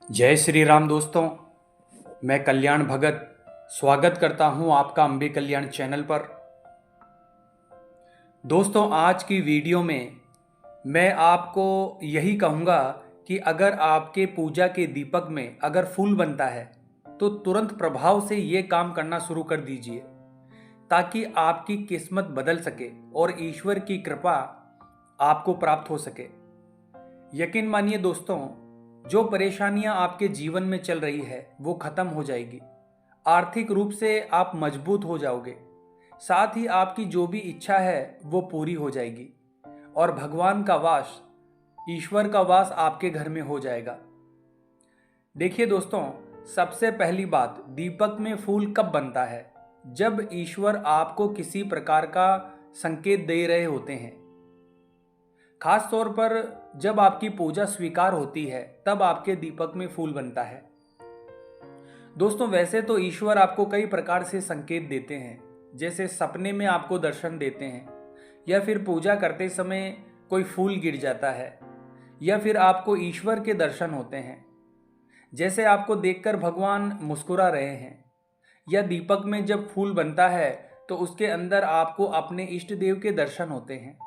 जय श्री राम दोस्तों। मैं कल्याण भगत स्वागत करता हूं आपका अम्बे कल्याण चैनल पर। दोस्तों, आज की वीडियो में मैं आपको यही कहूंगा कि अगर आपके पूजा के दीपक में अगर फूल बनता है तो तुरंत प्रभाव से ये काम करना शुरू कर दीजिए, ताकि आपकी किस्मत बदल सके और ईश्वर की कृपा आपको प्राप्त हो सके। यकीन मानिए दोस्तों, जो परेशानियां आपके जीवन में चल रही है वो खत्म हो जाएगी। आर्थिक रूप से आप मजबूत हो जाओगे, साथ ही आपकी जो भी इच्छा है वो पूरी हो जाएगी और भगवान का वास, ईश्वर का वास आपके घर में हो जाएगा। देखिए दोस्तों, सबसे पहली बात, दीपक में फूल कब बनता है? जब ईश्वर आपको किसी प्रकार का संकेत दे रहे होते हैं। खास तौर पर जब आपकी पूजा स्वीकार होती है तब आपके दीपक में फूल बनता है। दोस्तों, वैसे तो ईश्वर आपको कई प्रकार से संकेत देते हैं, जैसे सपने में आपको दर्शन देते हैं, या फिर पूजा करते समय कोई फूल गिर जाता है, या फिर आपको ईश्वर के दर्शन होते हैं, जैसे आपको देखकर भगवान मुस्कुरा रहे हैं। या दीपक में जब फूल बनता है तो उसके अंदर आपको अपने इष्ट देव के दर्शन होते हैं।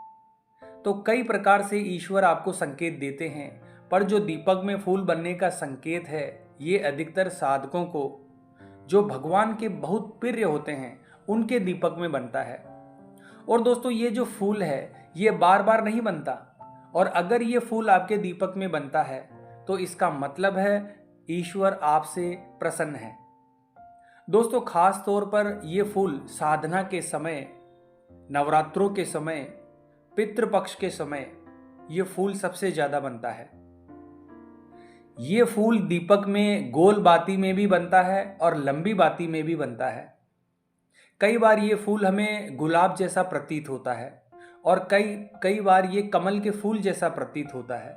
तो कई प्रकार से ईश्वर आपको संकेत देते हैं, पर जो दीपक में फूल बनने का संकेत है ये अधिकतर साधकों को, जो भगवान के बहुत प्रिय होते हैं, उनके दीपक में बनता है। और दोस्तों, ये जो फूल है ये बार बार नहीं बनता, और अगर ये फूल आपके दीपक में बनता है तो इसका मतलब है ईश्वर आपसे प्रसन्न है। दोस्तों, खास तौर पर ये फूल साधना के समय, नवरात्रों के समय, पितृपक्ष के समय ये फूल सबसे ज्यादा बनता है। ये फूल दीपक में गोल बाती में भी बनता है और लंबी बाती में भी बनता है। कई बार ये फूल हमें गुलाब जैसा प्रतीत होता है, और कई कई बार ये कमल के फूल जैसा प्रतीत होता है।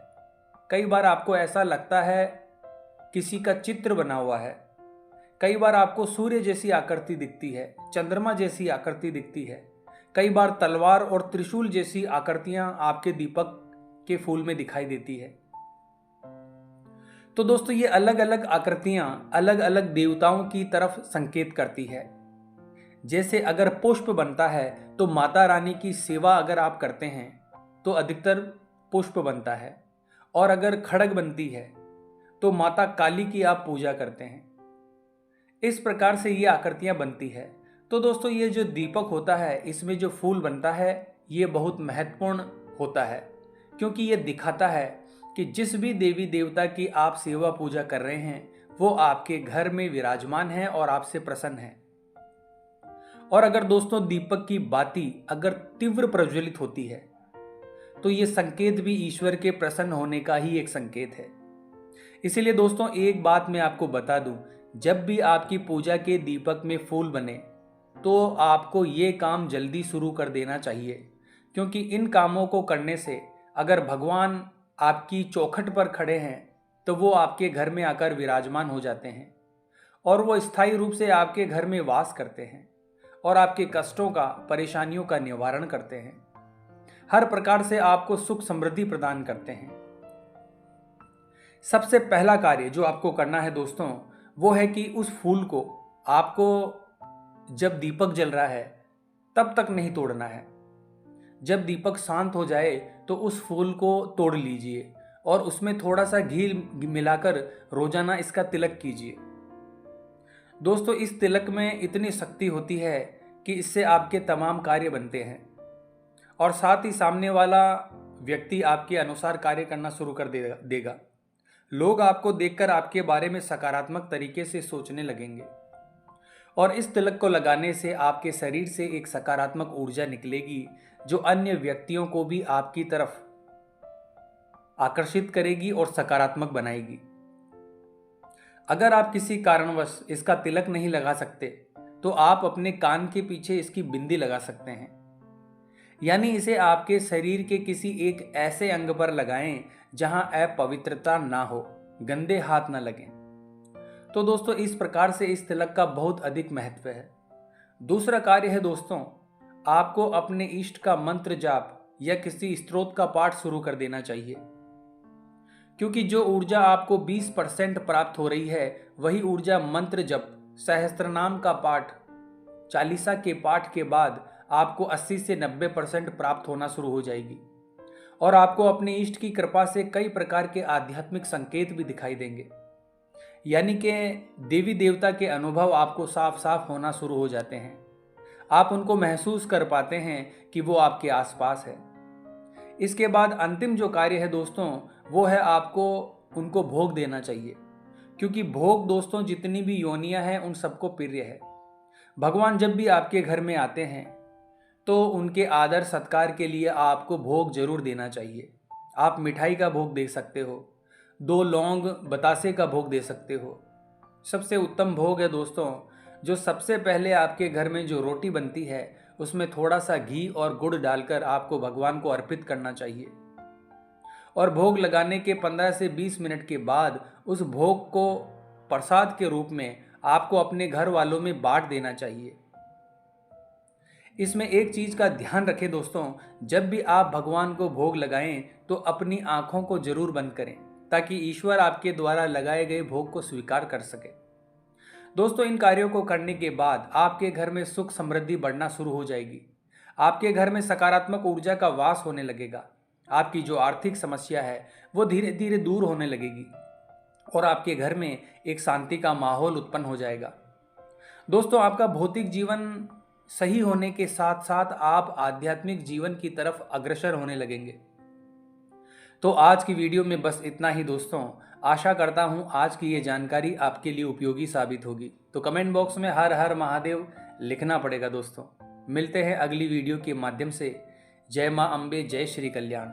कई बार आपको ऐसा लगता है किसी का चित्र बना हुआ है। कई बार आपको सूर्य जैसी आकृति दिखती है, चंद्रमा जैसी आकृति दिखती है। कई बार तलवार और त्रिशूल जैसी आकृतियां आपके दीपक के फूल में दिखाई देती है। तो दोस्तों, ये अलग अलग आकृतियां अलग अलग देवताओं की तरफ संकेत करती है। जैसे अगर पुष्प बनता है तो माता रानी की सेवा अगर आप करते हैं तो अधिकतर पुष्प बनता है, और अगर खड़ग बनती है तो माता काली की आप पूजा करते हैं। इस प्रकार से ये आकृतियां बनती है। तो दोस्तों, ये जो दीपक होता है इसमें जो फूल बनता है ये बहुत महत्वपूर्ण होता है, क्योंकि ये दिखाता है कि जिस भी देवी देवता की आप सेवा पूजा कर रहे हैं वो आपके घर में विराजमान है और आपसे प्रसन्न है। और अगर दोस्तों दीपक की बाती अगर तीव्र प्रज्वलित होती है तो ये संकेत भी ईश्वर के प्रसन्न होने का ही एक संकेत है। इसीलिए दोस्तों, एक बात मैं आपको बता दूं, जब भी आपकी पूजा के दीपक में फूल बने तो आपको ये काम जल्दी शुरू कर देना चाहिए, क्योंकि इन कामों को करने से अगर भगवान आपकी चौखट पर खड़े हैं तो वो आपके घर में आकर विराजमान हो जाते हैं, और वो स्थायी रूप से आपके घर में वास करते हैं और आपके कष्टों का, परेशानियों का निवारण करते हैं। हर प्रकार से आपको सुख समृद्धि प्रदान करते हैं। सबसे पहला कार्य जो आपको करना है दोस्तों, वो है कि उस फूल को आपको जब दीपक जल रहा है तब तक नहीं तोड़ना है। जब दीपक शांत हो जाए तो उस फूल को तोड़ लीजिए और उसमें थोड़ा सा घी मिलाकर रोजाना इसका तिलक कीजिए। दोस्तों, इस तिलक में इतनी शक्ति होती है कि इससे आपके तमाम कार्य बनते हैं, और साथ ही सामने वाला व्यक्ति आपके अनुसार कार्य करना शुरू कर देगा। लोग आपको देखकर आपके बारे में सकारात्मक तरीके से सोचने लगेंगे, और इस तिलक को लगाने से आपके शरीर से एक सकारात्मक ऊर्जा निकलेगी जो अन्य व्यक्तियों को भी आपकी तरफ आकर्षित करेगी और सकारात्मक बनाएगी। अगर आप किसी कारणवश इसका तिलक नहीं लगा सकते तो आप अपने कान के पीछे इसकी बिंदी लगा सकते हैं, यानी इसे आपके शरीर के किसी एक ऐसे अंग पर लगाएं जहां अपवित्रता ना हो, गंदे हाथ ना लगें। तो दोस्तों, इस प्रकार से इस तिलक का बहुत अधिक महत्व है। दूसरा कार्य है दोस्तों, आपको अपने इष्ट का मंत्र जाप या किसी स्तोत्र का पाठ शुरू कर देना चाहिए, क्योंकि जो ऊर्जा आपको 20% प्राप्त हो रही है, वही ऊर्जा मंत्र जप, सहस्त्रनाम का पाठ, चालीसा के पाठ के बाद आपको 80 से 90% प्राप्त होना शुरू हो जाएगी। और आपको अपने इष्ट की कृपा से कई प्रकार के आध्यात्मिक संकेत भी दिखाई देंगे, यानी कि देवी देवता के अनुभव आपको साफ साफ होना शुरू हो जाते हैं। आप उनको महसूस कर पाते हैं कि वो आपके आसपास है। इसके बाद अंतिम जो कार्य है दोस्तों, वो है आपको उनको भोग देना चाहिए, क्योंकि भोग दोस्तों जितनी भी योनियां हैं उन सबको प्रिय है। भगवान जब भी आपके घर में आते हैं तो उनके आदर सत्कार के लिए आपको भोग जरूर देना चाहिए। आप मिठाई का भोग दे सकते हो, 2 लौंग बतासे का भोग दे सकते हो। सबसे उत्तम भोग है दोस्तों, जो सबसे पहले आपके घर में जो रोटी बनती है उसमें थोड़ा सा घी और गुड़ डालकर आपको भगवान को अर्पित करना चाहिए। और भोग लगाने के 15 से 20 मिनट के बाद उस भोग को प्रसाद के रूप में आपको अपने घर वालों में बांट देना चाहिए। इसमें एक चीज का ध्यान रखें दोस्तों, जब भी आप भगवान को भोग लगाएं तो अपनी आंखों को जरूर बंद करें, ताकि ईश्वर आपके द्वारा लगाए गए भोग को स्वीकार कर सके। दोस्तों इन कार्यों को करने के बाद आपके घर में सुख समृद्धि बढ़ना शुरू हो जाएगी। आपके घर में सकारात्मक ऊर्जा का वास होने लगेगा। आपकी जो आर्थिक समस्या है वो धीरे धीरे दूर होने लगेगी और आपके घर में एक शांति का माहौल उत्पन्न हो जाएगा। दोस्तों आपका भौतिक जीवन सही होने के साथ साथ आप आध्यात्मिक जीवन की तरफ अग्रसर होने लगेंगे। तो आज की वीडियो में बस इतना ही दोस्तों। आशा करता हूं आज की ये जानकारी आपके लिए उपयोगी साबित होगी। तो कमेंट बॉक्स में हर हर महादेव लिखना पड़ेगा दोस्तों। मिलते हैं अगली वीडियो के माध्यम से। जय मां अम्बे, जय श्री कल्याण।